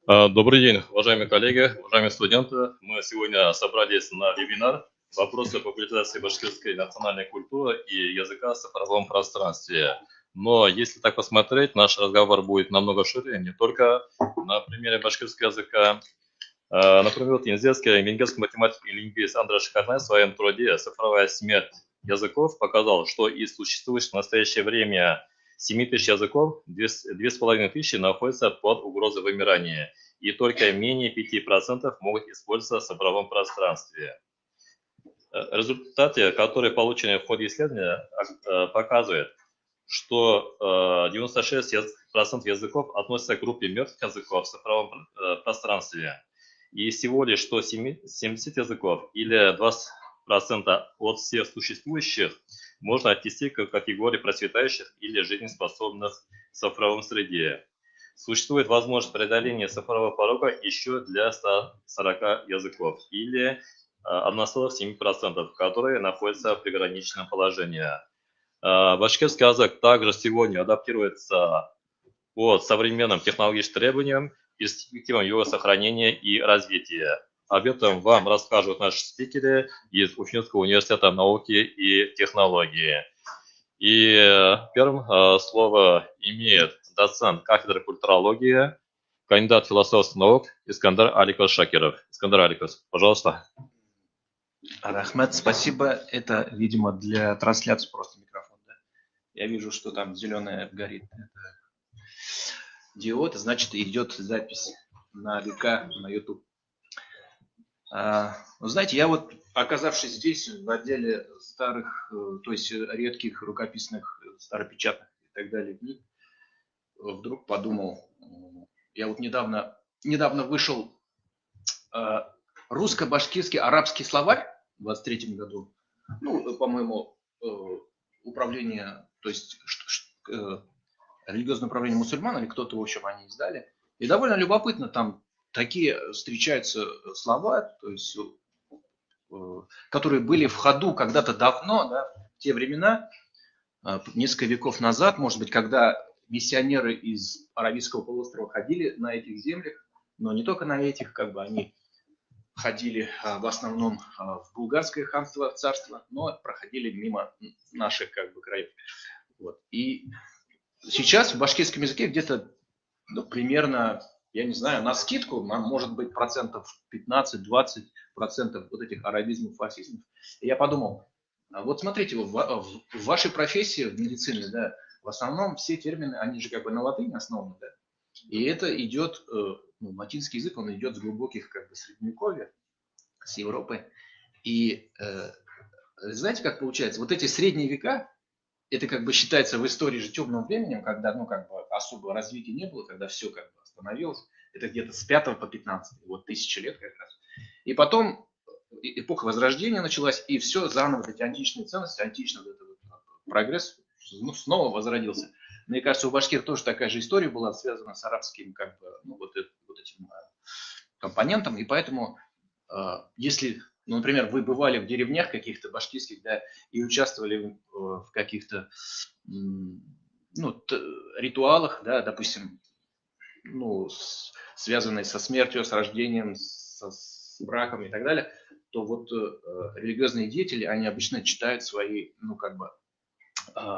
Добрый день, уважаемые коллеги, уважаемые студенты. Мы сегодня собрались на вебинар «Вопросы популяризации башкирской национальной культуры и языка в цифровом пространстве». Но если так посмотреть, наш разговор будет намного шире, не только на примере башкирского языка. Например, иноземский венгерский математик и лингвист Андрей Шикарнай в своем труде «Цифровая смерть языков» показал, что из существующих в настоящее время 7000 языков 2500 находятся под угрозой вымирания, и только менее 5% могут использоваться в цифровом пространстве. Результаты, которые получены в ходе исследования, показывают, что 96% языков относятся к группе мертвых языков в цифровом пространстве, и всего лишь 170 языков или 20% от всех существующих можно отнести к категории процветающих или жизнеспособных в цифровом среде. Существует возможность преодоления цифрового порога еще для 140 языков или 1,7%, которые находятся в приграничном положении. Башкирский язык также сегодня адаптируется под современным технологическим требованиям, перспективам его сохранения и развития. Об этом вам расскажут наши спикеры из Уфимского университета науки и технологии. И первым слово имеет доцент кафедры культурологии, кандидат философских наук Искандар Аликос Шакиров. Искандар Аликос, пожалуйста. Рахмет, спасибо. Это, видимо, для трансляции просто микрофон. Да? Я вижу, что там зеленая горит диод, значит, идет запись на ВК, на YouTube. Знаете, я вот, оказавшись здесь, в отделе старых, то есть редких рукописных, старопечатных и так далее книг, вдруг подумал, я вот недавно вышел русско-башкирский арабский словарь в 23 году, ну, по-моему, управление, то есть религиозное управление мусульман или кто-то, в общем, они издали. И довольно любопытно, там такие встречаются слова, то есть, которые были в ходу когда-то давно, да, в те времена, несколько веков назад, может быть, когда миссионеры из Аравийского полуострова ходили на этих землях, но не только на этих, как бы они ходили в основном в булгарское ханство, царство, но проходили мимо наших, как бы, краев. Вот. И сейчас в башкирском языке где-то, ну, примерно, я не знаю, на скидку, может быть, 15-20% вот этих арабизмов, фарсизмов. И я подумал, вот смотрите, в вашей профессии, в медицине, да, в основном все термины, они же как бы на латыни основаны, да, и это идет, ну, латинский язык, он идет с глубоких, как бы, средневековья, с Европы. И знаете, как получается, вот эти средние века, это как бы считается в истории же темным временем, когда, ну, как бы особого развития не было, когда все как бы остановилось. Это где-то с 5 по 15, вот 1000 лет как раз. И потом эпоха Возрождения началась, и все заново, эти античные ценности, античный вот этот прогресс, ну, снова возродился. Мне кажется, у башкир тоже такая же история была связана с арабским, как бы, ну, вот этим компонентом, и поэтому, если, ну, например, вы бывали в деревнях каких-то башкирских, да, и участвовали в каких-то, ну, ритуалах, да, допустим, ну, связанные со смертью, с рождением, с браком и так далее, то вот религиозные деятели, они обычно читают свои, ну, как бы,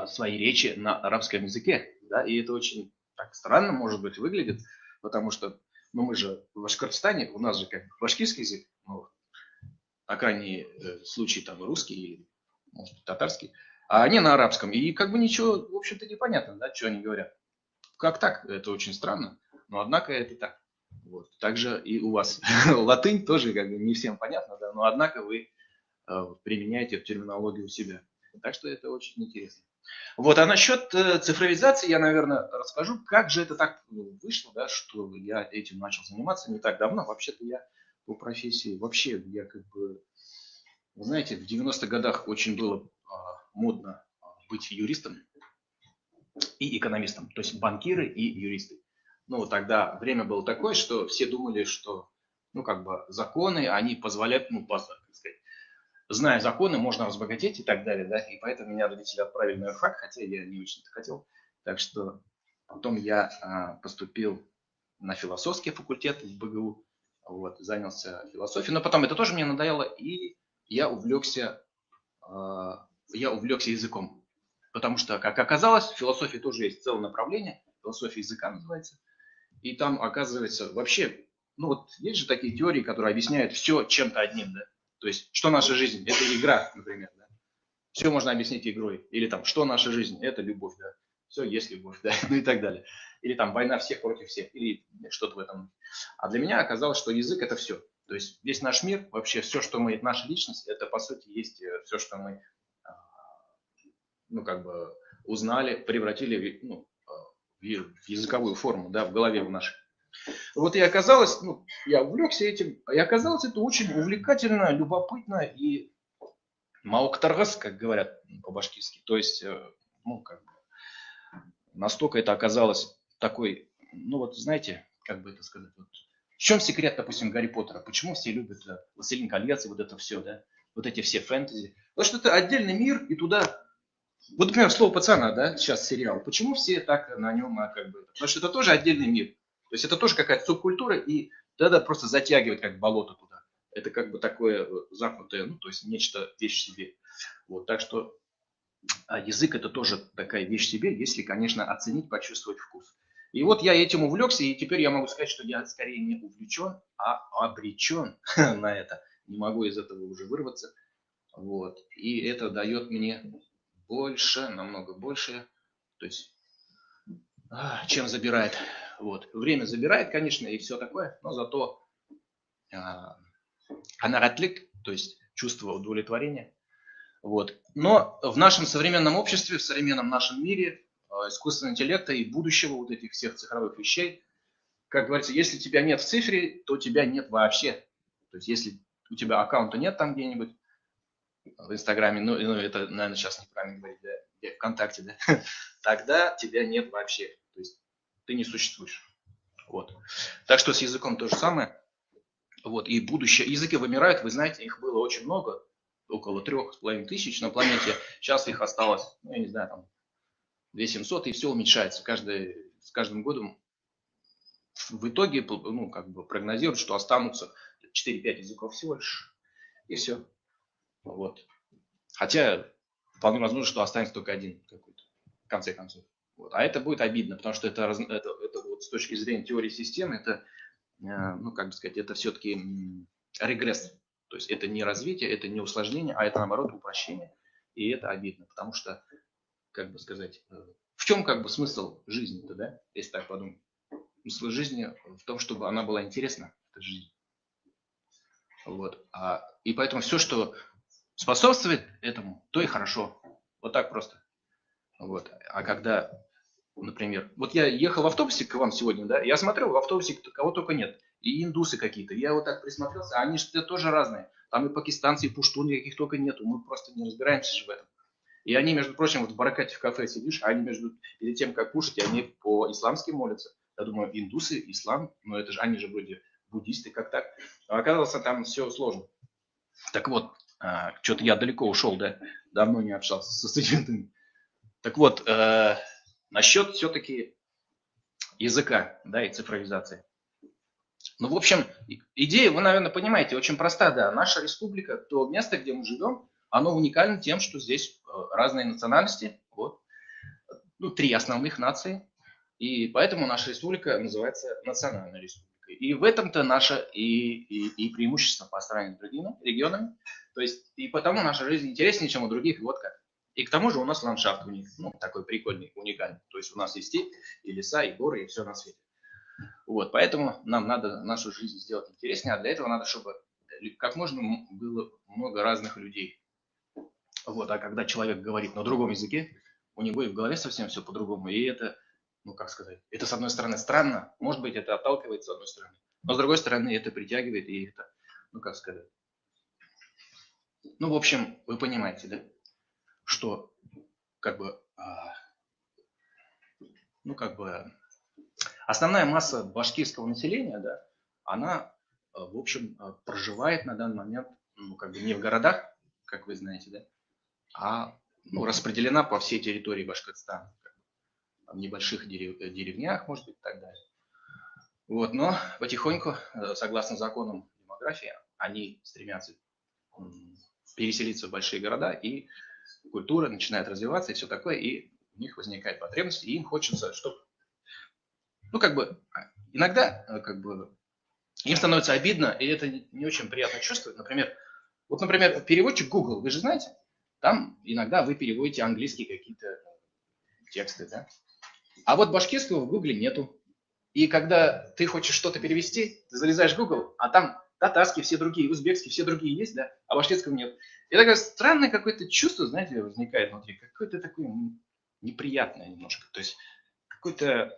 свои речи на арабском языке, да, и это очень так странно, может быть, выглядит, потому что, ну, мы же в Башкортостане, у нас же как бы башкирский язык, ну, на крайний случай там русский или, может быть, татарский, а они на арабском, и как бы ничего, в общем-то, непонятно, да, что они говорят. Как так? Это очень странно, но однако это так. Вот. Также и у вас латынь тоже как бы не всем понятно, да, но однако вы применяете эту терминологию у себя. Так что это очень интересно. Вот, а насчет цифровизации я, наверное, расскажу, как же это так вышло, да, что я этим начал заниматься не так давно. Вообще-то я по профессии, вообще я как бы, вы знаете, в 90-х годах очень было модно быть юристом и экономистом, то есть банкиры и юристы. Ну, тогда время было такое, что все думали, что, ну, как бы законы, они позволяют, ну, так сказать, зная законы, можно разбогатеть и так далее, да, и поэтому меня родители отправили на юрфак, хотя я не очень хотел. Так что потом я поступил на философский факультет в БГУ, вот, занялся философией, но потом это тоже мне надоело, и я увлекся языком. Потому что, как оказалось, в философии тоже есть целое направление, философия языка называется, и там оказывается вообще, ну вот есть же такие теории, которые объясняют все чем-то одним, да. То есть, что наша жизнь? Это игра, например, да. Все можно объяснить игрой. Или там, что наша жизнь? Это любовь, да. Все есть любовь, да, ну и так далее. Или там война всех против всех, или что-то в этом. А для меня оказалось, что язык это все. То есть весь наш мир, вообще все, что мы, наша личность, это по сути есть все, что мы, ну как бы узнали, превратили в языковую форму, да, в голове в нашей. Вот и оказалось, ну, я увлекся этим, и оказалось это очень увлекательно, любопытно и маоктаргас, как говорят по-башкирски. То есть, ну, как бы, настолько это оказалось такой, ну вот знаете, как бы это сказать, вот, в чем секрет, допустим, Гарри Поттера? Почему все любят «Властелин колец» и вот это все, да? Вот эти все фэнтези. Потому что это отдельный мир, и туда... Вот, например, «Слово пацана», да, сейчас сериал. Почему все так на нем, как бы... Потому что это тоже отдельный мир. То есть это тоже какая-то субкультура, и тогда просто затягивает как болото туда. Это как бы такое замкнутое, ну, то есть нечто вещь в себе. Вот, так что язык это тоже такая вещь в себе, если, конечно, оценить, почувствовать вкус. И вот я этим увлекся, и теперь я могу сказать, что я скорее не увлечен, а обречен на это. Не могу из этого уже вырваться. Вот. И это дает мне больше, намного больше, то есть, чем забирает. Вот. Время забирает, конечно, и все такое, но зато анаратлик, то есть чувство удовлетворения. Вот. Но в нашем современном обществе, в современном нашем мире искусственного интеллекта и будущего вот этих всех цифровых вещей, как говорится, если тебя нет в цифре, то тебя нет вообще. То есть если у тебя аккаунта нет там где-нибудь в Инстаграме, ну это, наверное, сейчас неправильно говорить, да, ВКонтакте, да, тогда тебя нет вообще. То есть ты не существуешь. Вот. Так что с языком то же самое. Вот. И будущее. Языки вымирают, вы знаете, их было очень много. Около 3500 на планете. Сейчас их осталось, ну, я не знаю, там 2700, и все уменьшается. С каждым годом в итоге, ну, как бы прогнозируют, что останутся 4-5 языков всего лишь. И все. Вот. Хотя вполне возможно, что останется только один какой-то, в конце концов. Вот. А это будет обидно, потому что это вот с точки зрения теории системы, это, ну, как бы сказать, это все-таки регресс. То есть это не развитие, это не усложнение, а это, наоборот, упрощение. И это обидно, потому что, как бы сказать, в чем как бы смысл жизни-то, да, если так подумать? Смысл жизни в том, чтобы она была интересна, эта жизнь. Вот. И поэтому все, что способствует этому, то и хорошо. Вот так просто. Вот. А когда, например, вот я ехал в автобусе к вам сегодня, да, я смотрел, в автобусе кого только нет. И индусы какие-то. Я вот так присмотрелся, они же тоже разные. Там и пакистанцы, и пуштуны, каких только нету. Мы просто не разбираемся же в этом. И они, между прочим, вот в Баракате в кафе сидишь, они перед тем, как кушать, они по-исламски молятся. Я думаю, индусы, ислам, ну это же, они же вроде буддисты, как так. А оказалось, там все сложно. Так вот, что-то я далеко ушел, да, давно не общался со студентами. Так вот, насчет все-таки языка, да, и цифровизации. Ну, в общем, идея, вы, наверное, понимаете, очень проста, да. Наша республика, то место, где мы живем, оно уникально тем, что здесь разные национальности, вот, ну, 3 основных нации, и поэтому наша республика называется национальной республикой. И в этом-то наше и преимущество по сравнению с другими регионами, то есть и потому наша жизнь интереснее, чем у других, вот как. И к тому же у нас ландшафт у них, ну, такой прикольный, уникальный. То есть у нас есть степь, и леса, и горы, и все на свете. Вот, поэтому нам надо нашу жизнь сделать интереснее, а для этого надо, чтобы как можно было много разных людей. Вот, а когда человек говорит на другом языке, у него и в голове совсем все по-другому. И это, ну как сказать, это с одной стороны странно, может быть, это отталкивает с одной стороны, но с другой стороны это притягивает, и это, ну как сказать. Ну, в общем, вы понимаете, да, что как бы, ну как бы, основная масса башкирского населения, да, она, в общем, проживает на данный момент, ну как бы не в городах, как вы знаете, да, а распределена по всей территории Башкортостана, в небольших деревнях, может быть, и так далее. Вот, но потихоньку, согласно законам демографии, они стремятся переселиться в большие города, и культура начинает развиваться, и все такое, и у них возникает потребность, и им хочется, чтобы, иногда, им становится обидно, и это не очень приятно чувствовать. Например, переводчик Google, вы же знаете, там иногда вы переводите английские какие-то тексты, да? А вот башкирского в Google нету. И когда ты хочешь что-то перевести, ты залезаешь в Google, а там татарские все другие, узбекские все другие есть, да, а башкирского нет. И такое странное какое-то чувство, знаете, возникает внутри, какое-то такое неприятное немножко. То есть какое-то,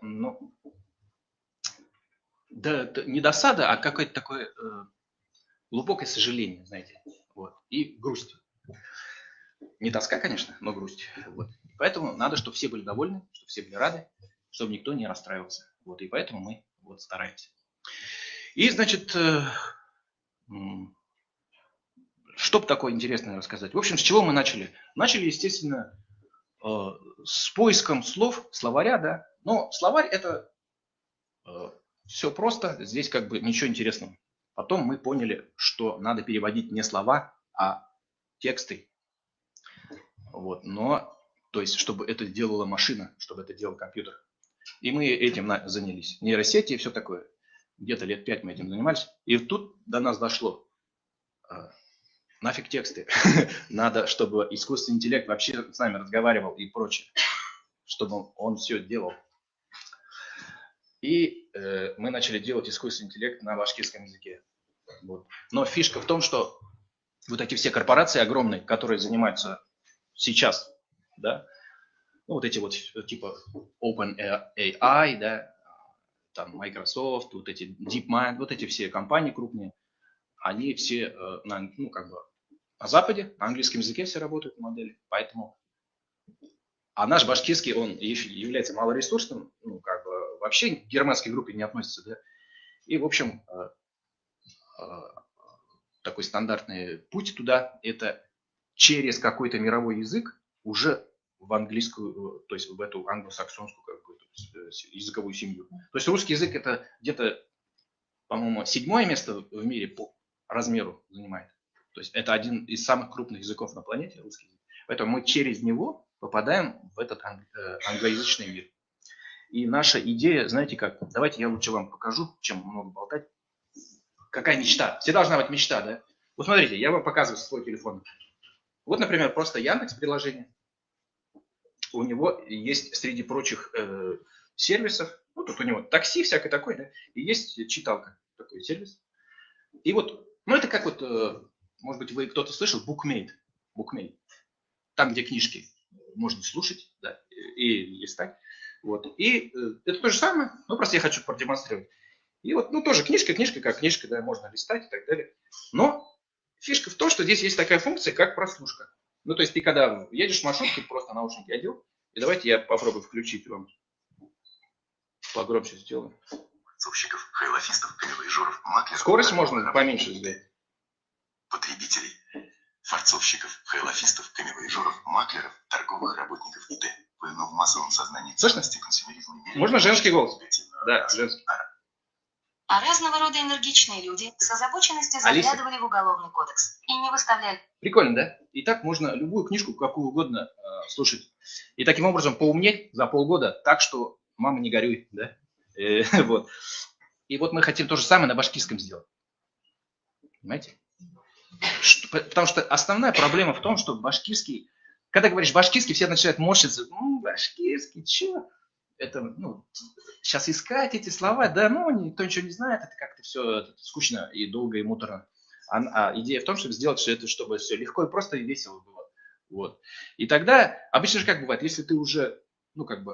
не досада, а какое-то такое глубокое сожаление, знаете, вот, и грусть. Не тоска, конечно, но грусть. Вот. Поэтому надо, чтобы все были довольны, чтобы все были рады, чтобы никто не расстраивался. Вот, и поэтому мы стараемся. И, значит, что бы такое интересное рассказать? В общем, с чего мы начали? Начали, естественно, с поиском слов, словаря, да. Но словарь это все просто, здесь ничего интересного. Потом мы поняли, что надо переводить не слова, а тексты. Вот, то есть, чтобы это делала машина, чтобы это делал компьютер. И мы этим занялись. Нейросети и все такое. Где-то лет 5 мы этим занимались. И тут до нас дошло. Нафиг тексты. Надо, чтобы искусственный интеллект вообще с нами разговаривал и прочее. Чтобы он все делал. И мы начали делать искусственный интеллект на башкирском языке. Вот. Но фишка в том, что вот эти все корпорации огромные, которые занимаются сейчас, да, вот эти вот типа OpenAI, да, там Microsoft, вот эти DeepMind, вот эти все компании крупные, они все на Западе, на английском языке все работают модели, поэтому, а наш башкирский, он является малоресурсным, вообще к германской группе не относится, да, и, в общем, такой стандартный путь туда, это через какой-то мировой язык уже в английскую, то есть в эту англосаксонскую языковую семью. То есть русский язык это где-то, по-моему, 7-е место в мире по размеру занимает. То есть это один из самых крупных языков на планете, русский язык. Поэтому мы через него попадаем в этот англоязычный мир. И наша идея, знаете как, давайте я лучше вам покажу, чем много болтать. Какая мечта? Все должна быть мечта, да? Вот смотрите, я вам показываю свой телефон. Вот, например, просто Яндекс приложение. У него есть среди прочих сервисов, тут у него такси всякое такое, да, и есть читалка, такой сервис. И вот, это как может быть, вы кто-то слышал, Bookmate. Там, где книжки можно слушать, да, и листать. Вот. И это то же самое, просто я хочу продемонстрировать. И вот, тоже книжка, как книжка, да, можно листать и так далее. Но фишка в том, что здесь есть такая функция, как прослушка. То есть ты когда едешь в маршрутке, просто наушники одел, и давайте я попробую включить вам. Погромче сделаю. Фарцовщиков, хайлофистов, камевояжеров, маклеров. Скорость можно поменьше сделать. Потребителей. Фарцовщиков, хайлофистов, камевояжеров, маклеров, торговых работников и т.п. Но в массовом сознании ценности консюмеризма. Можно женский голос? Да, женский. А разного рода энергичные люди с озабоченностью заглядывали в Уголовный кодекс и не выставляли. Прикольно, да? И так можно любую книжку, какую угодно, слушать. И таким образом поумнеть за полгода так, что мама не горюй, да? Вот. И вот мы хотим то же самое на башкирском сделать. Понимаете? Потому что основная проблема в том, что башкирский, когда говоришь башкирский, все начинают морщиться. Башкирский, чё? Это, сейчас искать эти слова, да, никто ничего не знает, это как-то все скучно и долго и муторно. А идея в том, чтобы сделать все это, чтобы все легко и просто и весело было. Вот. И тогда, обычно же как бывает, если ты уже,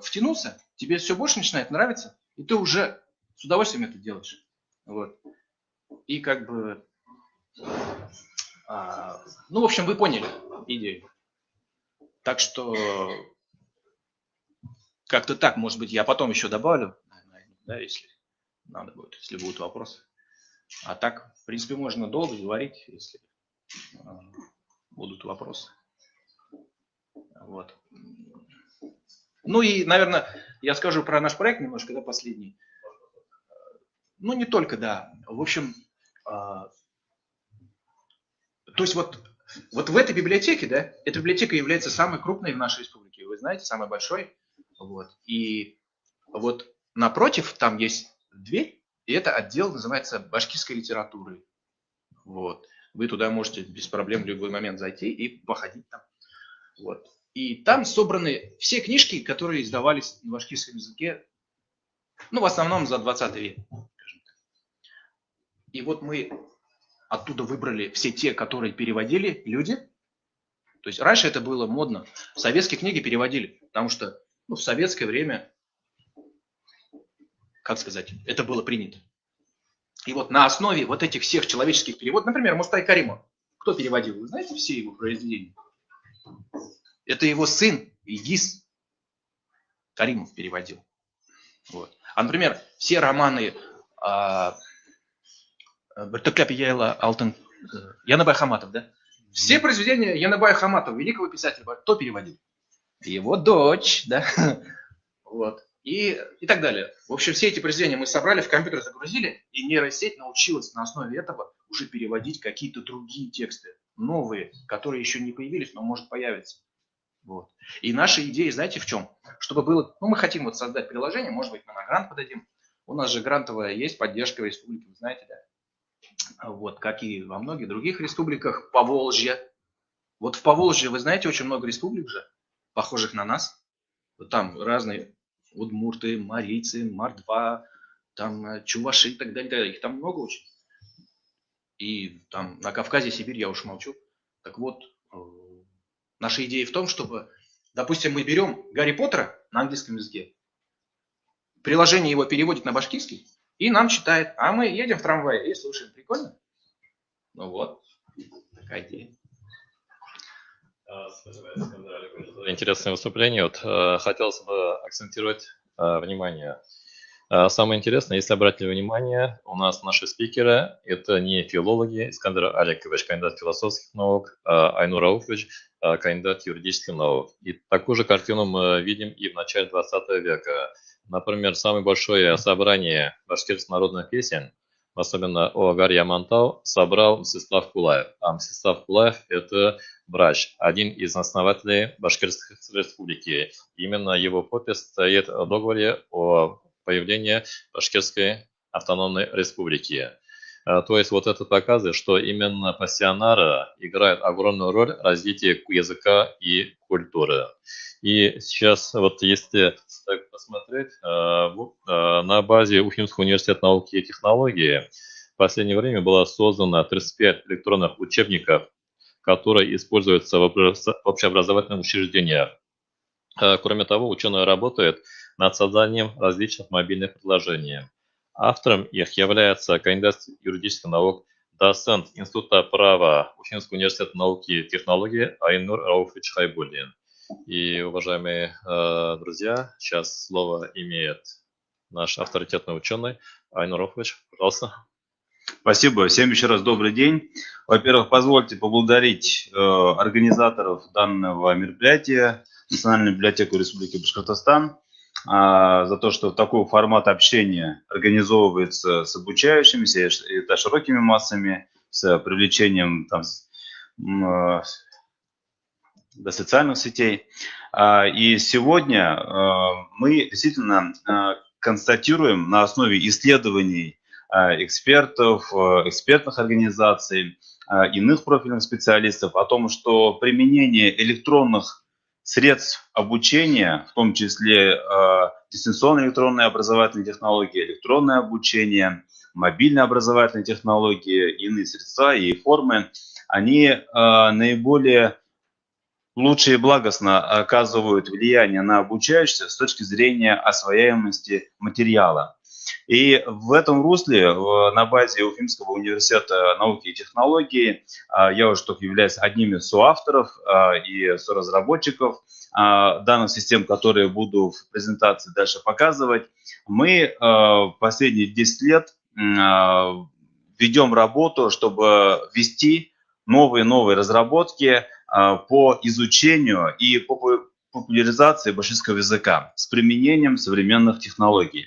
втянулся, тебе все больше начинает нравиться, и ты уже с удовольствием это делаешь. Вот. И в общем, вы поняли идею. Так что как-то так, может быть, я потом еще добавлю, да, если надо будет, если будут вопросы. А так, в принципе, можно долго говорить, если будут вопросы. Вот. Ну и, наверное, я скажу про наш проект немножко, да, последний. Ну, не только, да. В общем, то есть вот в этой библиотеке, да, эта библиотека является самой крупной в нашей республике, вы знаете, самой большой. Вот. И вот напротив там есть дверь, и это отдел называется башкирской литературы. Вот. Вы туда можете без проблем в любой момент зайти и походить там. Вот. И там собраны все книжки, которые издавались на башкирском языке, ну, в основном за 20 век, скажем так. И вот мы оттуда выбрали все те, которые переводили люди. То есть раньше это было модно. Советские книги переводили, потому что в советское время, как сказать, это было принято. И вот на основе вот этих всех человеческих переводов, например, Мустай Каримов, кто переводил? Вы знаете все его произведения? Это его сын Игис Каримов переводил. Вот. А, например, все романы Бертекляпи Яйла Алтын, Янабай Хаматов, да? Все произведения Янабая Хаматова, великого писателя, кто переводил? Его дочь, да? Вот. И так далее. В общем, все эти произведения мы собрали, в компьютер загрузили, и нейросеть научилась на основе этого уже переводить какие-то другие тексты, новые, которые еще не появились, но может появиться. Вот. И наша идея, знаете, в чем? Чтобы было, мы хотим вот создать приложение, может быть, мы на грант подадим. У нас же грантовая есть поддержка в республике, вы знаете, да? Вот, как и во многих других республиках, Поволжье. Вот в Поволжье, вы знаете, очень много республик же, похожих на нас. Там разные удмурты, марийцы, мордва, там чуваши и так далее. Их там много очень. И там на Кавказе, Сибирь, я уж молчу. Так вот, наша идея в том, чтобы, допустим, мы берем Гарри Поттера на английском языке, приложение его переводит на башкирский, и нам читает. А мы едем в трамвае и слушаем. Прикольно? Ну вот, такая идея. Интересное выступление. Вот, хотелось бы акцентировать внимание. Самое интересное, если обратили внимание, у нас наши спикеры – это не филологи, Искандер Аликович, кандидат философских наук, Айнур Рауфович, кандидат юридических наук. И такую же картину мы видим и в начале 20 века. Например, самое большое собрание башкирских народных песен, особенно о Гарри Амантау, собрал Мстислав Кулаев. А Мстислав Кулаев – это врач, один из основателей Башкирской республики. Именно его подпись стоит в договоре о появлении Башкирской автономной республики. То есть вот это показывает, что именно пассионары играют огромную роль в развитии языка и культуры. И сейчас вот если так посмотреть, на базе Уфимского университета науки и технологий в последнее время было создано 35 электронных учебников, которые используются в общеобразовательных учреждениях. Кроме того, ученые работают над созданием различных мобильных приложений. Автором их является кандидат юридических наук, доцент Института права Уфимского университета науки и технологий Айнур Рауфович Хайбуллин. И, уважаемые друзья, сейчас слово имеет наш авторитетный ученый Айнур Рауфович. Пожалуйста. Спасибо. Всем еще раз добрый день. Во-первых, позвольте поблагодарить организаторов данного мероприятия, Национальную библиотеку Республики Башкортостан, за то, что такой формат общения организовывается с обучающимися и широкими массами, с привлечением до социальных сетей. И сегодня мы действительно констатируем на основе исследований экспертов, экспертных организаций, иных профильных специалистов о том, что применение электронных средств обучения, в том числе дистанционные электронные образовательные технологии, электронное обучение, мобильные образовательные технологии, иные средства и формы, они наиболее лучше и благостно оказывают влияние на обучающихся с точки зрения освояемости материала. И в этом русле на базе Уфимского университета науки и технологий, я уже только являюсь одним из соавторов и соразработчиков данных систем, которые буду в презентации дальше показывать, мы последние 10 лет ведем работу, чтобы ввести новые разработки по изучению и популяризации башкирского языка с применением современных технологий.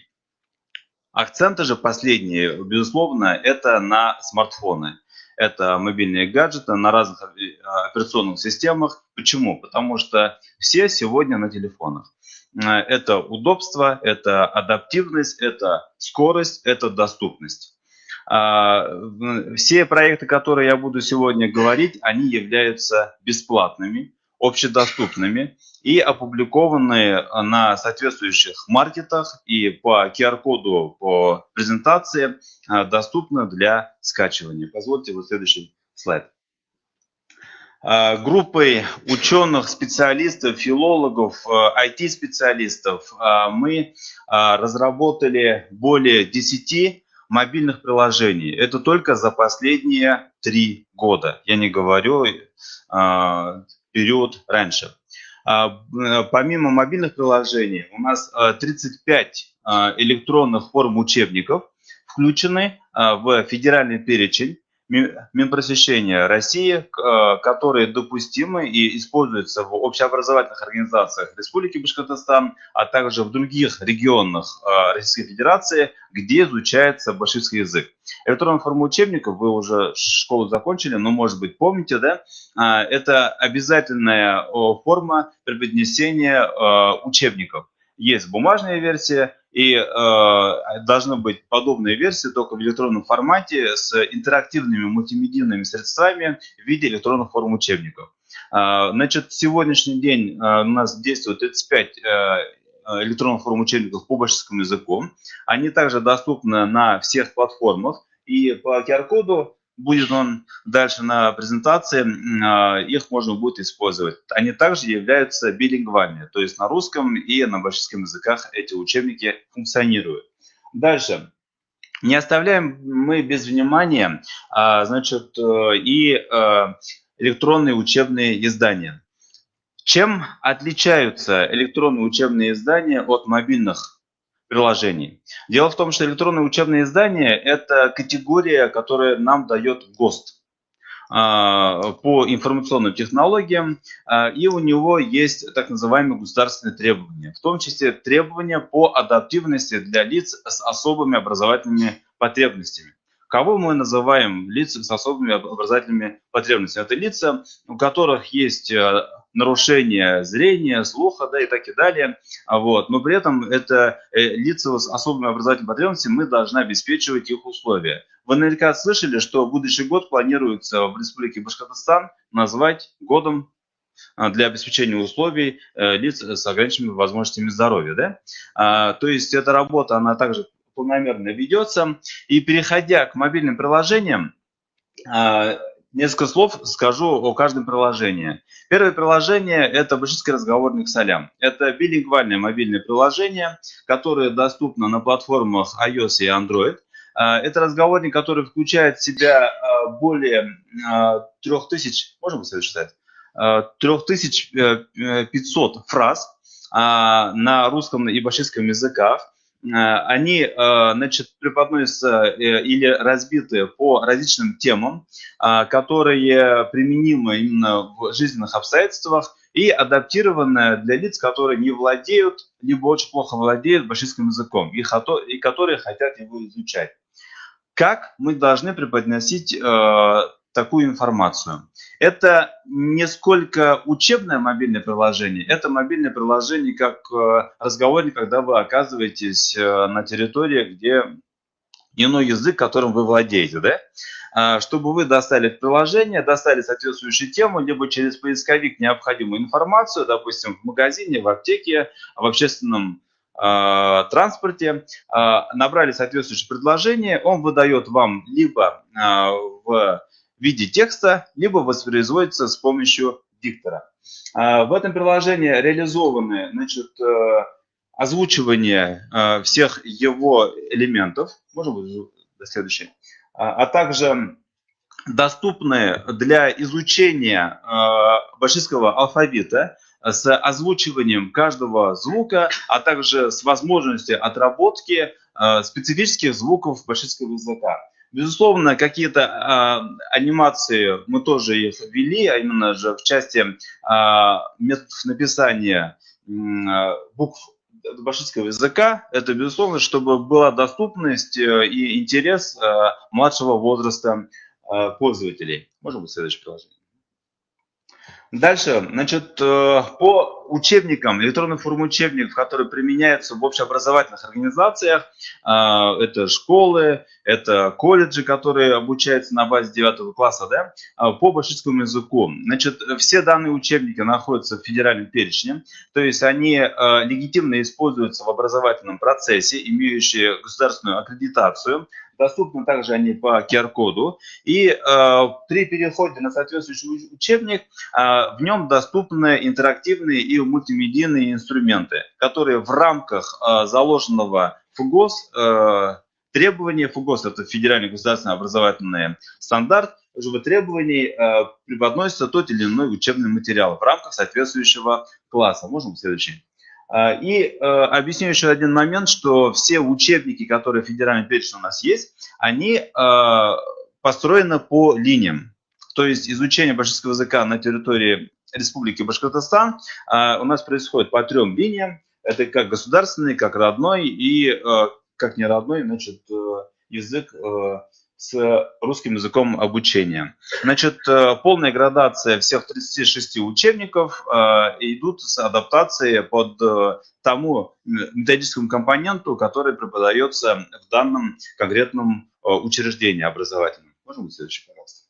Акценты же последние, безусловно, это на смартфоны. Это мобильные гаджеты на разных операционных системах. Почему? Потому что все сегодня на телефонах. Это удобство, это адаптивность, это скорость, это доступность. Все проекты, которые я буду сегодня говорить, они являются бесплатными, общедоступными и опубликованы на соответствующих маркетах и по QR-коду по презентации доступны для скачивания. Позвольте вот следующий слайд. Группой ученых, специалистов, филологов, IT-специалистов мы разработали более 10 мобильных приложений. Это только за последние 3 года. Я не говорю период раньше. Помимо мобильных приложений, у нас 35 электронных форм учебников включены в федеральный перечень Минпросвещения России, которые допустимы и используются в общеобразовательных организациях Республики Башкортостан, а также в других регионах Российской Федерации, где изучается башкирский язык. Электронная форма учебников, вы уже школу закончили, но, может быть, помните, да? Это обязательная форма преподнесения учебников. Есть бумажная версия, и должны быть подобные версии только в электронном формате с интерактивными мультимедийными средствами в виде электронных форм учебников. Значит, сегодняшний день у нас действует 35 электронных форм учебников по башкирскому языку. Они также доступны на всех платформах, и по QR-коду будет он дальше на презентации, их можно будет использовать. Они также являются билингвальными, то есть на русском и на башкирском языках эти учебники функционируют. Дальше. Не оставляем мы без внимания, значит, и электронные учебные издания. Чем отличаются электронные учебные издания от мобильных приложений? Дело в том, что электронные учебные издания – это категория, которая нам дает ГОСТ по информационным технологиям, и у него есть так называемые государственные требования, в том числе требования по адаптивности для лиц с особыми образовательными потребностями. Кого мы называем лица с особыми образовательными потребностями? Это лица, у которых есть нарушение зрения, слуха, да, и так и далее. Вот. Но при этом это лица с особыми образовательными потребностями, мы должны обеспечивать их условия. Вы наверняка слышали, что будущий год планируется в Республике Башкортостан назвать годом для обеспечения условий лиц с ограниченными возможностями здоровья. Да? То есть эта работа, она также планомерно ведется. И переходя к мобильным приложениям, несколько слов скажу о каждом приложении. Первое приложение – это башкирский разговорник «Салям». Это билингвальное мобильное приложение, которое доступно на платформах iOS и Android. Это разговорник, который включает в себя более 3000, можем вы считать, 3500 фраз на русском и башкирском языках. Они, значит, преподносятся или разбиты по различным темам, которые применимы именно в жизненных обстоятельствах и адаптированы для лиц, которые не владеют, либо очень плохо владеют башкирским языком, и которые хотят его изучать. Как мы должны преподносить такую информацию? Это не сколько учебное мобильное приложение, это мобильное приложение как разговорник, когда вы оказываетесь на территории, где иной язык, которым вы владеете, да? Чтобы вы достали это приложение, достали соответствующую тему, либо через поисковик необходимую информацию, допустим, в магазине, в аптеке, в общественном транспорте, набрали соответствующее предложение, он выдает вам либо в виде текста, либо воспроизводится с помощью диктора. В этом приложении реализованы, значит, озвучивание всех его элементов, можем до следующей, а также доступны для изучения башкирского алфавита с озвучиванием каждого звука, а также с возможностью отработки специфических звуков башкирского языка. Безусловно, какие-то анимации мы тоже их ввели, а именно же в части методов написания букв башкирского языка. Это, безусловно, чтобы была доступность и интерес младшего возраста пользователей. Можем быть следующее приложение. Дальше, значит, по учебникам, электронной форме учебников, которые применяются в общеобразовательных организациях, это школы, это колледжи, которые обучаются на базе 9 класса, да, по башкирскому языку. Значит, все данные учебники находятся в федеральном перечне, то есть они легитимно используются в образовательном процессе, имеющие государственную аккредитацию. Доступны также они по QR-коду. И при переходе на соответствующий учебник в нем доступны интерактивные и мультимедийные инструменты, которые в рамках заложенного ФГОС требования, ФГОС – это федеральный государственный образовательный стандарт, уже требований преподносится тот или иной учебный материал в рамках соответствующего класса. Можем следующий. И объясню еще один момент, что все учебники, которые в федеральном перечне у нас есть, они построены по линиям. То есть изучение башкирского языка на территории Республики Башкортостан у нас происходит по 3 линиям. Это как государственный, как родной и как неродной, значит, язык с русским языком обучения. Значит, полная градация всех 36 учебников идут с адаптацией под тому методическому компоненту, который преподается в данном конкретном учреждении образовательном. Можем быть следующий, пожалуйста.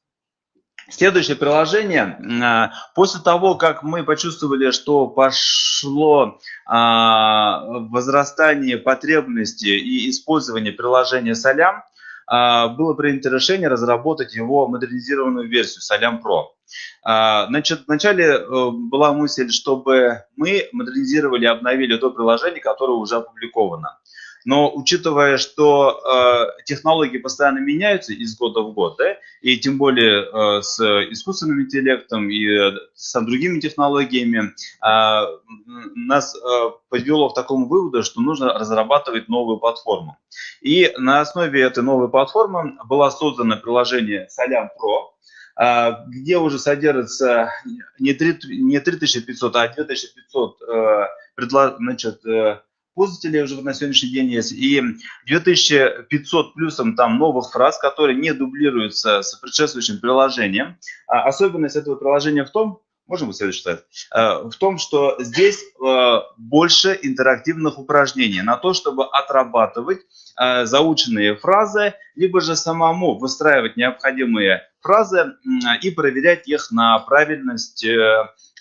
Следующее приложение. После того, как мы почувствовали, что пошло возрастание потребности и использование приложения Салям, было принято решение разработать его модернизированную версию Салям Pro. Значит, вначале была мысль, чтобы мы модернизировали и обновили то приложение, которое уже опубликовано. Но учитывая, что технологии постоянно меняются из года в год, да, и тем более с искусственным интеллектом и с другими технологиями, нас подвело к такому выводу, что нужно разрабатывать новую платформу. И на основе этой новой платформы было создано приложение Салям Pro, где уже содержится не 3500, а 2500 пользователей уже на сегодняшний день есть, и 2500 плюсом там новых фраз, которые не дублируются с предшествующим приложением. Особенность этого приложения в том, можем вы следующий слайд, в том, что здесь больше интерактивных упражнений на то, чтобы отрабатывать заученные фразы, либо же самому выстраивать необходимые фразы и проверять их на правильность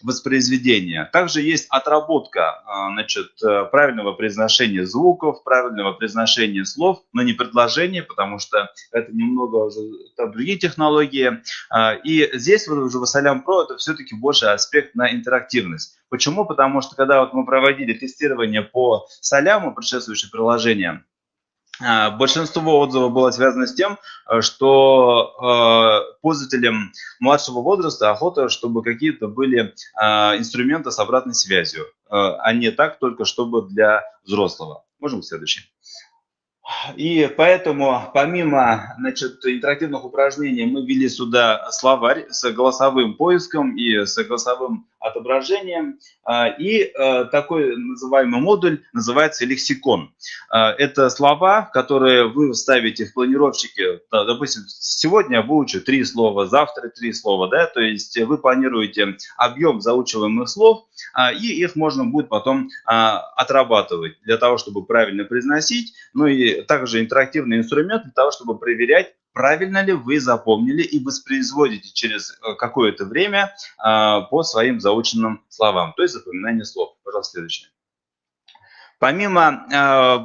воспроизведения. Также есть отработка, значит, правильного произношения звуков, правильного произношения слов, но не предложений, потому что это немного уже там другие технологии. И здесь вот уже в Салям Pro это все-таки больше аспект на интерактивность. Почему? Потому что когда вот мы проводили тестирование по Саляму, предшествующее приложение, большинство отзывов было связано с тем, что пользователям младшего возраста охота, чтобы какие-то были инструменты с обратной связью, а не так только, чтобы для взрослого. Можем следующий. И поэтому, помимо, значит, интерактивных упражнений, мы ввели сюда словарь с голосовым поиском и с голосовым отображением. И такой называемый модуль называется лексикон. Это слова, которые вы ставите в планировщике. Допустим, сегодня я выучу 3 слова, завтра 3 слова. Да? То есть вы планируете объем заучиваемых слов, и их можно будет потом отрабатывать для того, чтобы правильно произносить. Ну и также интерактивный инструмент для того, чтобы проверять, правильно ли вы запомнили и воспроизводите через какое-то время по своим заученным словам, то есть запоминание слов. Пожалуйста, следующее. Помимо,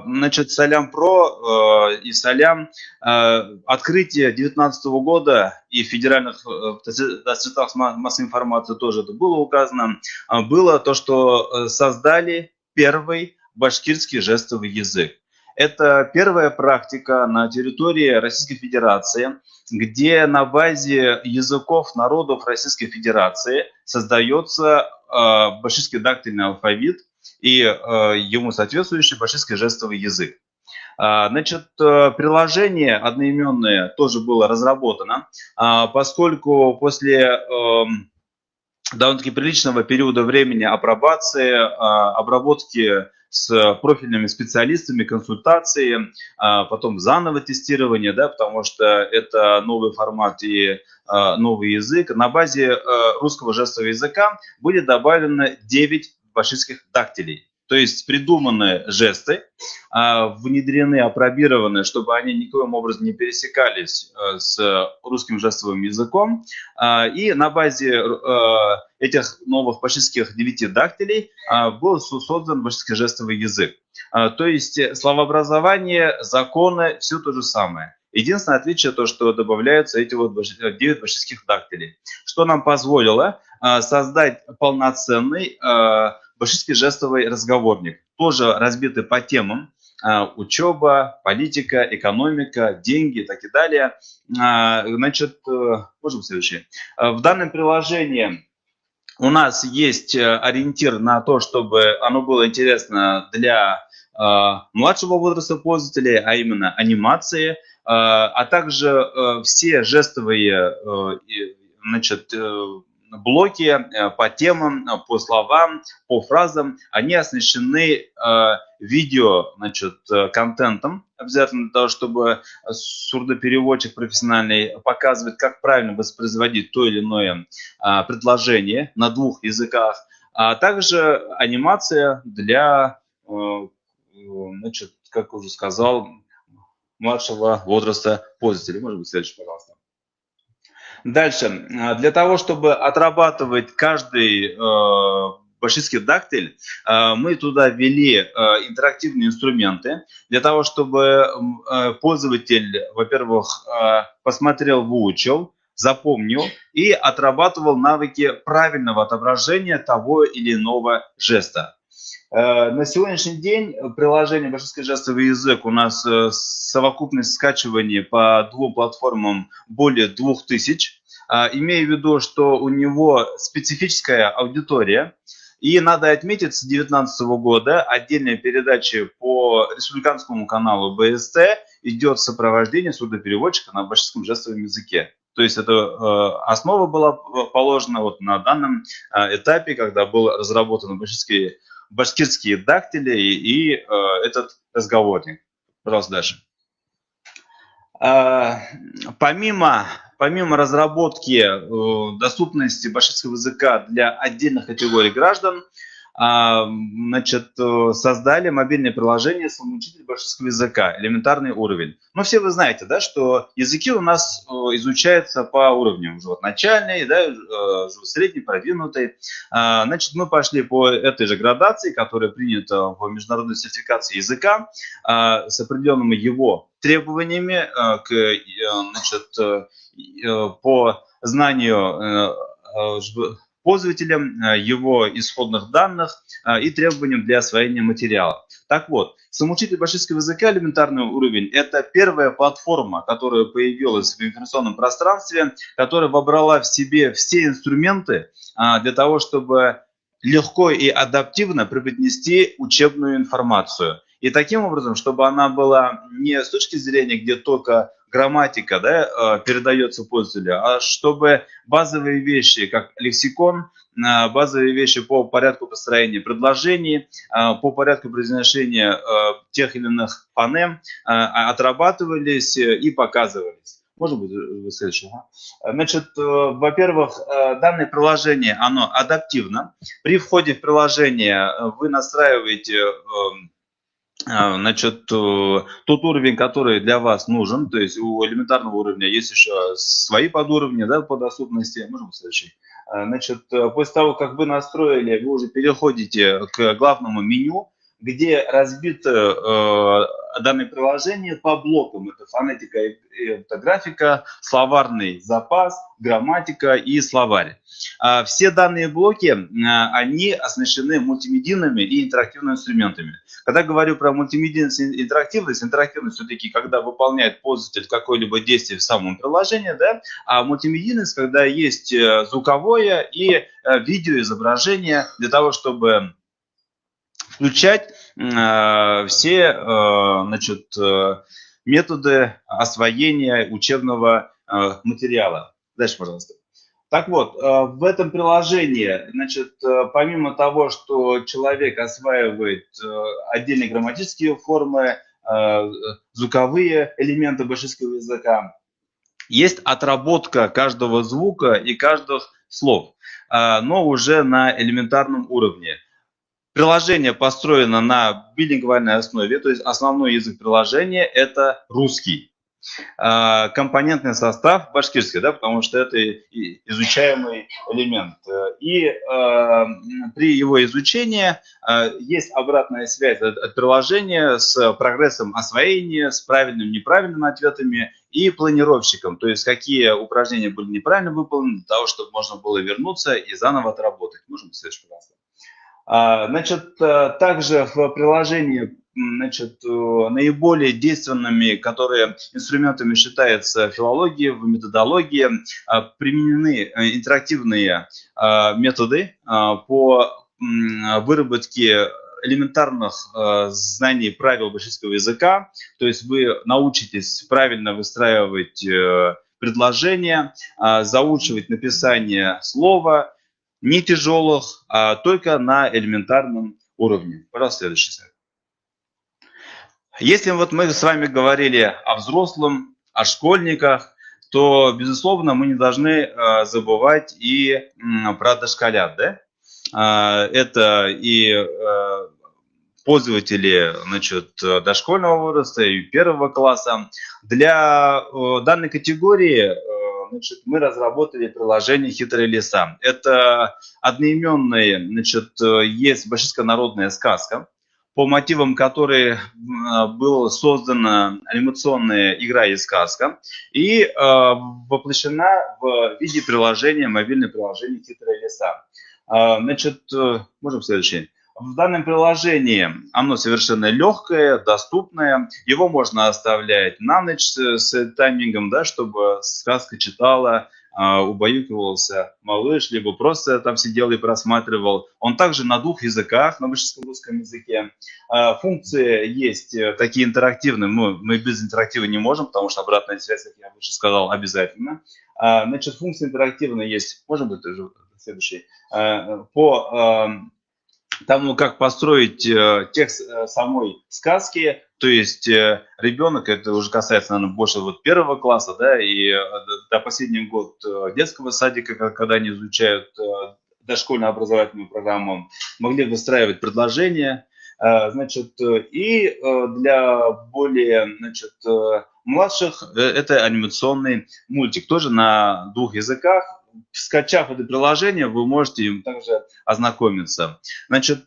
значит, Салям Pro и Салям, открытие 2019 года и в федеральных средствах массовой информации тоже это было указано, было то, что создали первый башкирский жестовый язык. Это первая практика на территории Российской Федерации, где на базе языков народов Российской Федерации создается башкирский дактильный алфавит и ему соответствующий башкирский жестовый язык. Значит, приложение одноименное тоже было разработано, поскольку после довольно-таки приличного периода времени апробации, обработки с профильными специалистами, консультации, потом заново тестирование, да, потому что это новый формат и новый язык. На базе русского жестового языка были добавлены 9 башкирских дактилей. То есть придуманные жесты, внедрены, апробированы, чтобы они никоим образом не пересекались с русским жестовым языком. И на базе этих новых башкирских 9 дактилей был создан башкирский жестовый язык. То есть словообразование, законы, все то же самое. Единственное отличие то, что добавляются эти вот 9 башкирских дактилей, что нам позволило создать полноценный башкирский жестовый разговорник, тоже разбитый по темам: учеба, политика, экономика, деньги и так и далее. Значит, можем следующее. В данном приложении у нас есть ориентир на то, чтобы оно было интересно для младшего возраста пользователей, а именно анимации, а также все жестовые, значит, блоки по темам, по словам, по фразам, они оснащены видео, значит, контентом, обязательно для того, чтобы сурдопереводчик профессиональный показывает, как правильно воспроизводить то или иное предложение на 2 языках, а также анимация для, значит, как уже сказал, младшего возраста пользователей. Может быть, следующий, пожалуйста. Дальше. Для того, чтобы отрабатывать каждый башкирский дактиль, мы туда ввели интерактивные инструменты, для того, чтобы пользователь, во-первых, посмотрел, выучил, запомнил и отрабатывал навыки правильного отображения того или иного жеста. На сегодняшний день приложение «Башкирский жестовый язык» у нас совокупность скачиваний по 2 платформам более 2000, имея в виду, что у него специфическая аудитория. И надо отметить, с 2019 года отдельные передачи по республиканскому каналу БСТ идет сопровождение сурдопереводчика на башкирском жестовом языке. То есть это основа была положена вот на данном этапе, когда был разработан башкирские дактили и этот разговорник. Пожалуйста, дальше. Помимо разработки доступности башкирского языка для отдельных категорий граждан, значит, создали мобильное приложение «Самоучитель башкирского языка», элементарный уровень. Но все вы знаете, да, что языки у нас изучаются по уровням: вот начальный, да, средний, продвинутый. Значит, мы пошли по этой же градации, которая принята в международной сертификации языка, с определенными его требованиями значит, по знанию пользователям его исходных данных и требованиям для освоения материала. Так вот, самоучитель башкирского языка, элементарный уровень, это первая платформа, которая появилась в информационном пространстве, которая вобрала в себе все инструменты для того, чтобы легко и адаптивно преподнести учебную информацию. И таким образом, чтобы она была не с точки зрения, где только грамматика, да, передается пользователю, а чтобы базовые вещи, как лексикон, базовые вещи по порядку построения предложений, по порядку произношения тех или иных фонем отрабатывались и показывались. Может быть, следующее. Значит, во-первых, данное приложение, оно адаптивно. При входе в приложение вы настраиваете, значит, тот уровень, который для вас нужен. То есть у элементарного уровня есть еще свои подуровни, да, по доступности. Можем следующий. Значит, после того, как вы настроили, вы уже переходите к главному меню, где разбито данное приложение по блокам. Это фонетика и орфографика, словарный запас, грамматика и словарь. Все данные блоки, они оснащены мультимедийными и интерактивными инструментами. Когда говорю про мультимедийность и интерактивность все-таки, когда выполняет пользователь какое-либо действие в самом приложении, да, а мультимедийность, когда есть звуковое и видеоизображение для того, чтобы включать все значит, методы освоения учебного материала. Дальше, пожалуйста. Так вот, в этом приложении, значит, помимо того, что человек осваивает отдельные грамматические формы, звуковые элементы башкирского языка, есть отработка каждого звука и каждых слов, но уже на элементарном уровне. Приложение построено на билингвальной основе, то есть основной язык приложения – это русский. Компонентный состав башкирский, да, потому что это изучаемый элемент. И при его изучении есть обратная связь от приложения с прогрессом освоения, с правильными и неправильными ответами и планировщиком, то есть какие упражнения были неправильно выполнены, для того, чтобы можно было вернуться и заново отработать. Можем следующий, пожалуйста. Значит, также в приложении, значит, наиболее действенными, которые инструментами считаются филология, в методологии, применены интерактивные методы по выработке элементарных знаний правил башкирского языка, то есть вы научитесь правильно выстраивать предложения, заучивать написание слова, не тяжелых, а только на элементарном уровне. Пожалуйста, следующий слайд. Если вот мы с вами говорили о взрослом, о школьниках, то, безусловно, мы не должны забывать и про дошколят. Да? Это и пользователи, значит, дошкольного возраста и первого класса. Для данной категории, значит, мы разработали приложение «Хитрые лиса». Это одноименная, значит, есть башкирская народная сказка, по мотивам которой была создана анимационная игра и сказка, и воплощена в виде приложения, мобильное приложение «Хитрые лиса». Значит, можем следующий. В данном приложении оно совершенно легкое, доступное. Его можно оставлять на ночь с таймингом, да, чтобы сказка читала, убаюкивался малыш, либо просто там сидел и просматривал. Он также на 2 языках, на башкирском русском языке. Функции есть такие интерактивные. Мы без интерактива не можем, потому что обратная связь, как я выше сказал, обязательно. Значит, функции интерактивные есть. Может быть, уже следующий. По тому, как построить текст самой сказки, то есть ребенок, это уже касается, наверное, больше вот 1 класса, да, и до последнего года детского садика, когда они изучают дошкольную образовательную программу, могли выстраивать предложения, значит, и для более, значит, младших это анимационный мультик, тоже на 2 языках. Скачав это приложение, вы можете им также ознакомиться. Значит,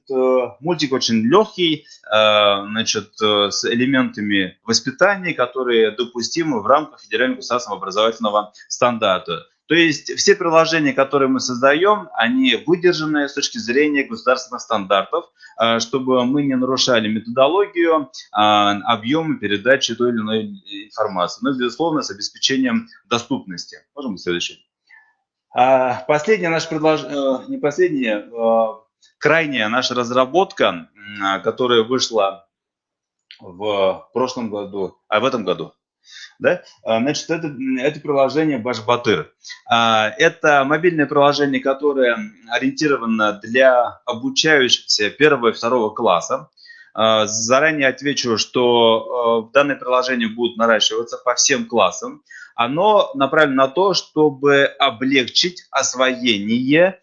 мультик очень легкий, значит, с элементами воспитания, которые допустимы в рамках федерального государственного образовательного стандарта. То есть все приложения, которые мы создаем, они выдержаны с точки зрения государственных стандартов, чтобы мы не нарушали методологию, объемы передачи той или иной информации. Но, безусловно, с обеспечением доступности. Можем следующий. Последняя наша не последняя, крайняя наша разработка, которая вышла в прошлом году, в этом году, да? Значит, это приложение Баш-Батыр. Это мобильное приложение, которое ориентировано для обучающихся 1 и 2 класса. Заранее отвечу, что данное приложение будет наращиваться по всем классам. Оно направлено на то, чтобы облегчить освоение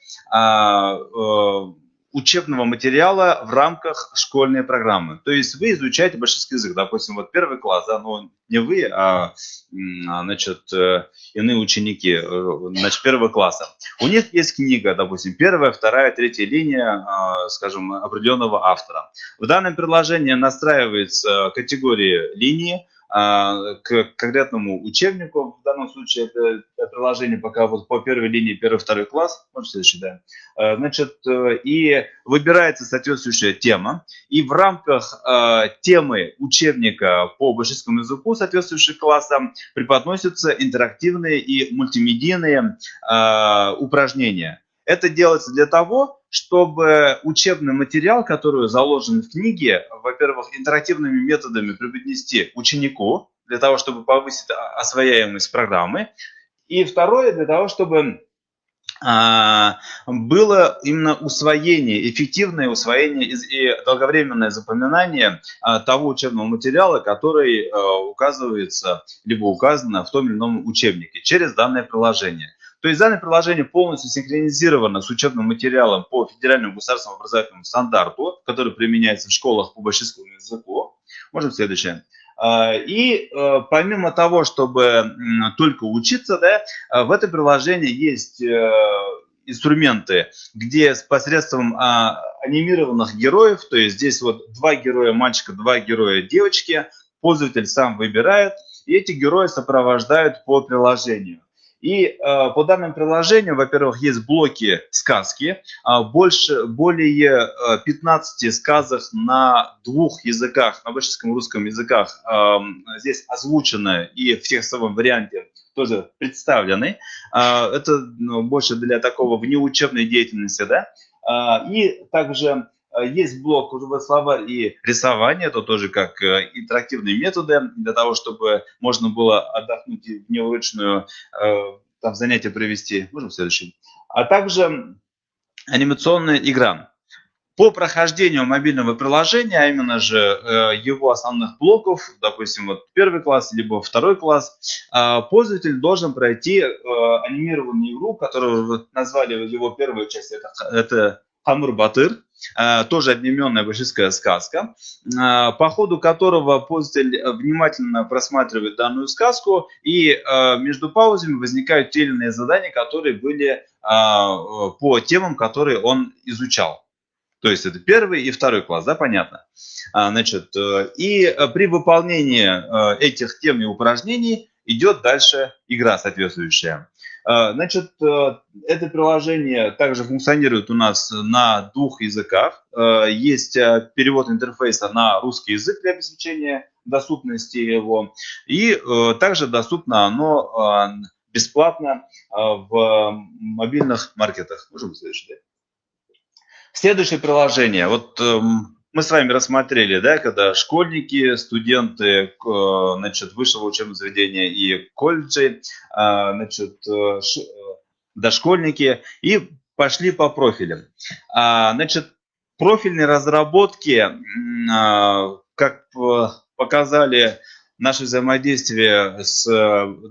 учебного материала в рамках школьной программы. То есть вы изучаете башкирский язык, допустим, вот 1 класс, да, но не вы, а значит, иные ученики, значит, 1 класса. У них есть книга, допустим, 1, 2, 3 линия, скажем, определенного автора. В данном приложении настраивается категория линии к конкретному учебнику. В данном случае это приложение пока вот по 1 линии 1, 2 класс. Может, следующий, да. Значит, и выбирается соответствующая тема. И в рамках темы учебника по башкирскому языку соответствующих классам преподносятся интерактивные и мультимедийные упражнения. Это делается для того, чтобы учебный материал, который заложен в книге, во-первых, интерактивными методами преподнести ученику, для того, чтобы повысить освояемость программы. И второе, для того, чтобы было именно усвоение, эффективное усвоение и долговременное запоминание того учебного материала, который указывается, либо указано в том или ином учебнике через данное приложение. То есть данное приложение полностью синхронизировано с учебным материалом по федеральному государственному образовательному стандарту, который применяется в школах по башкирскому языку. Можем следующее. И помимо того, чтобы только учиться, да, в этом приложении есть инструменты, где посредством анимированных героев, то есть здесь вот 2 героя мальчика, 2 героя девочки, пользователь сам выбирает, и эти герои сопровождают по приложению. И по данному приложению, во-первых, есть блоки сказки, более 15 сказок на 2 языках, на башкирском и русском языках здесь озвучены и в текстовом варианте тоже представлены. Это больше для такого внеучебной деятельности, да. И также есть блок уже словарь и рисование, это тоже как интерактивные методы, для того, чтобы можно было отдохнуть и внеурочную там занятие провести. Можем следующий. А также анимационная игра. По прохождению мобильного приложения, а именно же его основных блоков, допустим, вот 1 класс, либо 2 класс, пользователь должен пройти анимированную игру, которую назвали его первую часть, это Хамур Батыр, тоже одноименная башкирская сказка, по ходу которого пользователь внимательно просматривает данную сказку, и между паузами возникают те или иные задания, которые были по темам, которые он изучал. То есть это 1 и 2 класс, да, понятно? Значит, и при выполнении этих тем и упражнений идет дальше игра соответствующая. Значит, это приложение также функционирует у нас на 2 языках. Есть перевод интерфейса на русский язык для обеспечения доступности его. И также доступно оно бесплатно в мобильных маркетах. Можем следующее. Следующее приложение. Вот мы с вами рассмотрели, да, когда школьники, студенты, значит, высшего учебного заведения и колледжей, значит, дошкольники, и пошли по профилям. Значит, профильные разработки, как показали наше взаимодействие с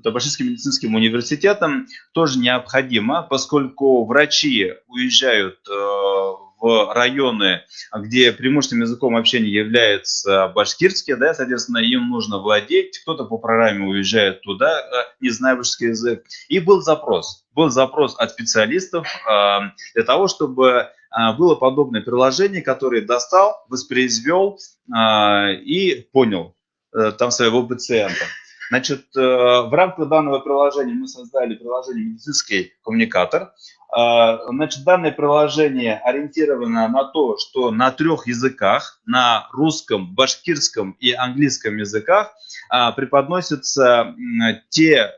Башкирским медицинским университетом, тоже необходимо, поскольку врачи уезжают в районы, где преимущественным языком общения является башкирский, да, соответственно, им нужно владеть. Кто-то по программе уезжает туда, не зная башкирский язык. И был запрос от специалистов для того, чтобы было подобное приложение, которое достал, воспроизвел и понял там своего пациента. Значит, в рамках данного приложения мы создали приложение «Медицинский коммуникатор». Значит, данное приложение ориентировано на то, что на 3 языках, на русском, башкирском и английском языках преподносятся те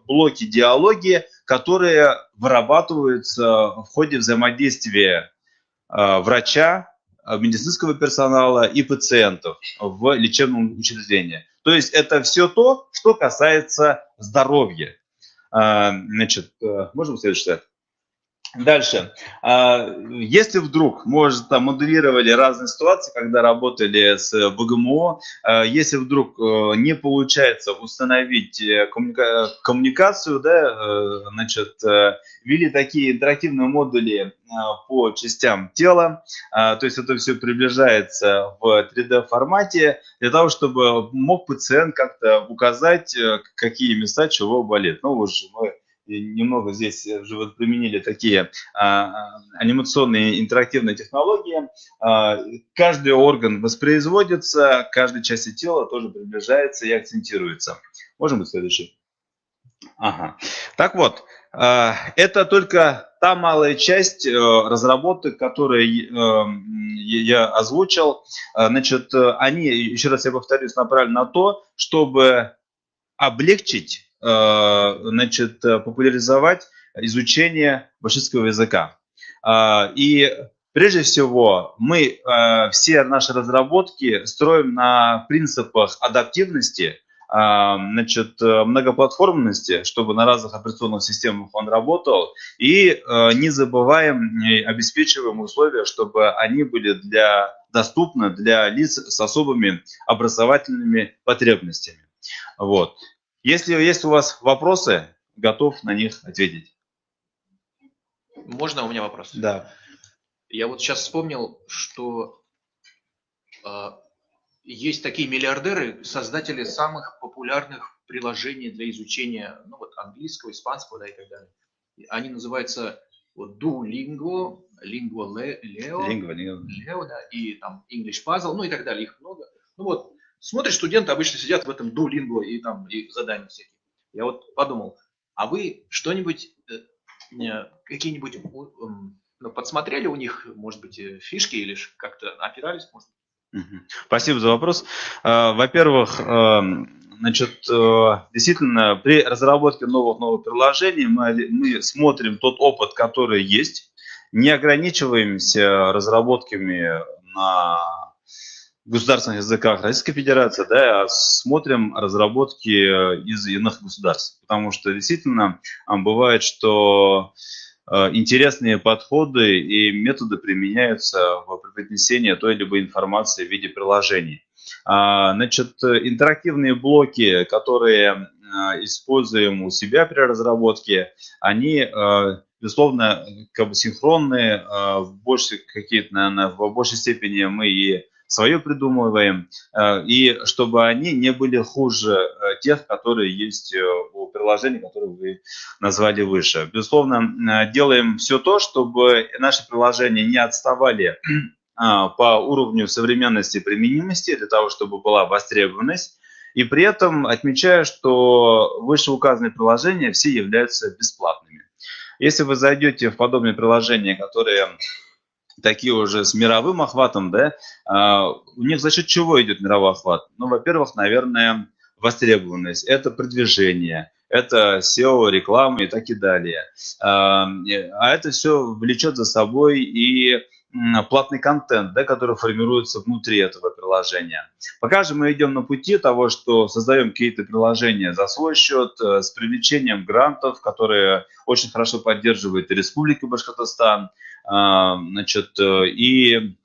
блоки диалоги, которые вырабатываются в ходе взаимодействия врача, медицинского персонала и пациентов в лечебном учреждении. То есть это все то, что касается здоровья. Значит, можем следующее? Дальше. Если вдруг, может, там моделировали разные ситуации, когда работали с БГМО, если вдруг не получается установить коммуникацию, да, значит, ввели такие интерактивные модули по частям тела, то есть это все приближается в 3D формате, для того, чтобы мог пациент как-то указать, какие места чего болит. Ну, уже мы немного здесь уже вот применили такие анимационные интерактивные технологии. Каждый орган воспроизводится, каждой части тела тоже приближается и акцентируется. Можем быть следующий? Ага. Так вот, это только та малая часть разработок, которые я озвучил. Значит, они, еще раз я повторюсь, направлены на то, чтобы облегчить, значит, популяризовать изучения башкирского языка. И прежде всего мы все наши разработки строим на принципах адаптивности, значит, многоплатформенности, чтобы на разных операционных системах он работал, и не забываем, обеспечиваем условия, чтобы они были доступны для лиц с особыми образовательными потребностями. Вот. Если есть у вас вопросы, готов на них ответить. Можно у меня вопрос? Да. Я вот сейчас вспомнил, что есть такие миллиардеры, создатели самых популярных приложений для изучения, ну, вот, английского, испанского, да, и так далее. Они называются вот, Duolingo, Leo, да, и там English Puzzle, ну и так далее, их много. Ну вот, смотришь, студенты обычно сидят в этом Duolingo и там и задания всякие. Я вот подумал, а вы что-нибудь, какие-нибудь, ну, подсмотрели у них, может быть, фишки или как-то опирались, может быть? Спасибо за вопрос. Во-первых, значит, действительно, при разработке новых приложений мы смотрим тот опыт, который есть, не ограничиваемся разработками на государственных языках Российской Федерации, да, а смотрим разработки из иных государств. Потому что действительно бывает, что интересные подходы и методы применяются в преподнесении той либо информации в виде приложений. Значит, интерактивные блоки, которые используем у себя при разработке, они, безусловно, как бы синхронные, в большей степени мы и свое придумываем, и чтобы они не были хуже тех, которые есть у приложений, которые вы назвали выше. Безусловно, делаем все то, чтобы наши приложения не отставали по уровню современности и применимости, для того, чтобы была востребованность. И при этом отмечаю, что вышеуказанные приложения все являются бесплатными. Если вы зайдете в подобные приложения, которые такие уже с мировым охватом, да, у них за счет чего идет мировой охват? Ну, во-первых, наверное, востребованность, это продвижение, это SEO, реклама и так и далее. А это все влечет за собой и платный контент, да, который формируется внутри этого приложения. Пока же мы идем на пути того, что создаем какие-то приложения за свой счет, с привлечением грантов, которые очень хорошо поддерживает и Республика Башкортостан, значит, и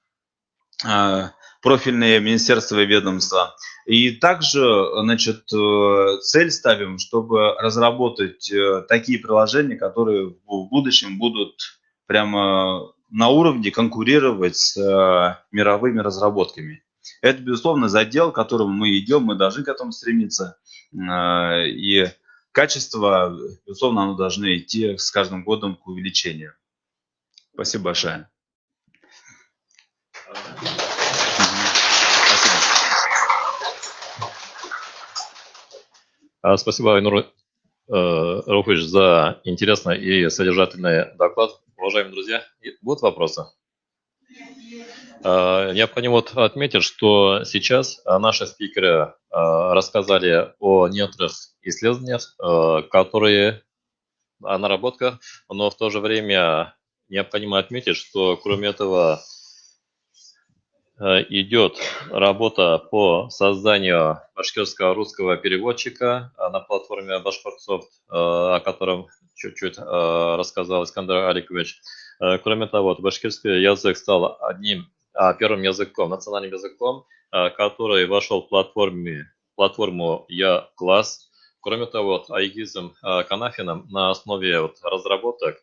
профильные министерства и ведомства. И также, значит, цель ставим, чтобы разработать такие приложения, которые в будущем будут прямо на уровне конкурировать с мировыми разработками. Это, безусловно, задел, к которому мы идем, мы должны к этому стремиться. И качество, безусловно, оно должно идти с каждым годом к увеличению. Спасибо большое. Спасибо, Айнур Рауфович, за интересный и содержательный доклад. Уважаемые друзья, будут вопросы? Необходимо отметить, что сейчас наши спикеры рассказали о некоторых исследованиях, которые о наработках, но в то же время необходимо отметить, что кроме этого идет работа по созданию башкирского русского переводчика на платформе Башкортсофт, о котором чуть-чуть рассказал Искандер Аликович. Кроме того, башкирский язык стал первым языком, национальным языком, который вошел в платформу Я-класс. Кроме того, Айгизом Канафиным на основе разработок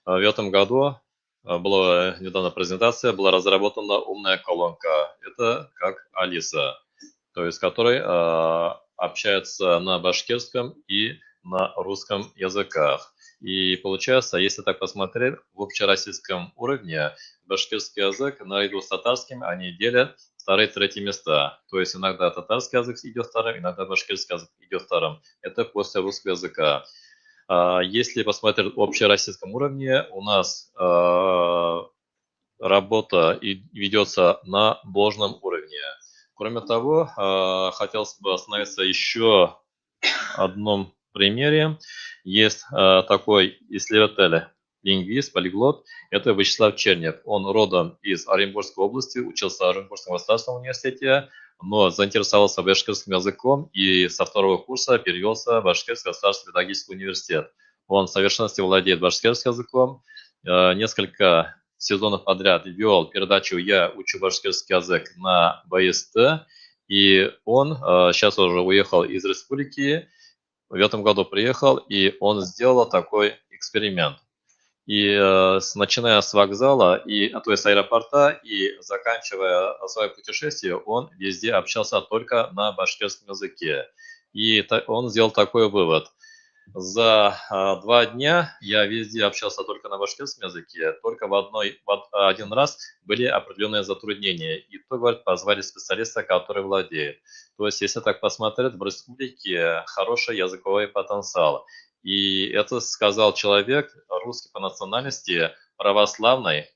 в этом году была недавно презентация, была разработана умная колонка. Это как Алиса, то есть которой общается на башкирском и на русском языках. И получается, если так посмотреть, в общероссийском уровне башкирский язык наряду с татарским они делят вторые и третьи места. То есть иногда татарский язык идет вторым, иногда башкирский язык идет вторым. Это после русского языка. Если посмотреть в общероссийском уровне, у нас работа ведется на должном уровне. Кроме того, хотелось бы остановиться еще одном примере. есть такой исследователь, лингвист, полиглот, это Вячеслав Чернев. Он родом из Оренбургской области, учился в Оренбургском государственном университете, но заинтересовался башкирским языком и со второго курса перевелся в Башкирский государственный педагогический университет. Он в совершенстве владеет башкирским языком. Несколько сезонов подряд вел передачу «Я учу башкирский язык» на БСТ. И он сейчас уже уехал из республики, в этом году приехал, и он сделал такой эксперимент. И начиная с вокзала, то есть с аэропорта, и заканчивая свое путешествие, он везде общался только на башкирском языке. И он сделал такой вывод. За 2 дня я везде общался только на башкирском языке, только один раз были определенные затруднения. И то, говорит, позвали специалиста, который владеет. То есть, если так посмотреть, в республике хороший языковой потенциал. И это сказал человек, русский по национальности, православный,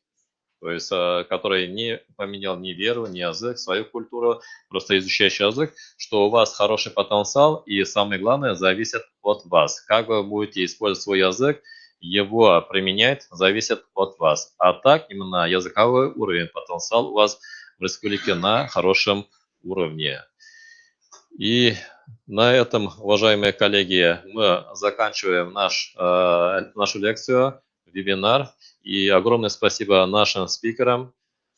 то есть, который не поменял ни веру, ни язык, свою культуру, просто изучающий язык, что у вас хороший потенциал, и самое главное, зависит от вас. Как вы будете использовать свой язык, его применять, зависит от вас. А так, именно языковой уровень, потенциал у вас в республике на хорошем уровне. И на этом, уважаемые коллеги, мы заканчиваем нашу лекцию, вебинар. И огромное спасибо нашим спикерам,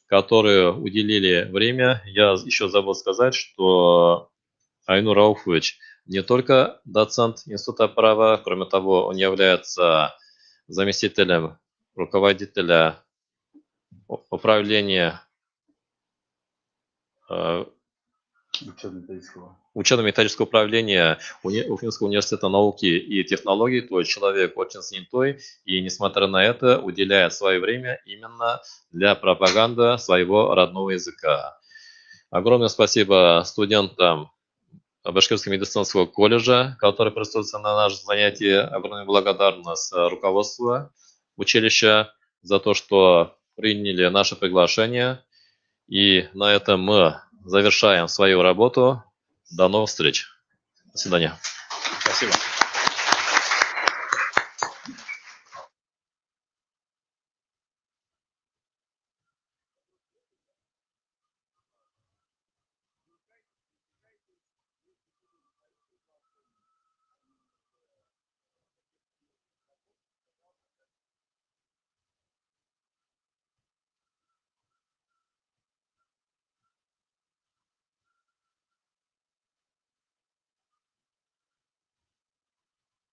которые уделили время. Я еще забыл сказать, что Айнур Рауфович не только доцент Института права, кроме того, он является заместителем руководителя управления учебно-методического управления Уфимского университета науки и технологий, то есть человек очень занятой и, несмотря на это, уделяет свое время именно для пропаганды своего родного языка. Огромное спасибо студентам Башкирского медицинского колледжа, которые присутствуют на нашем занятии. Огромная благодарность руководству училища за то, что приняли наше приглашение. И на этом мы завершаем свою работу. До новых встреч. До свидания. Спасибо.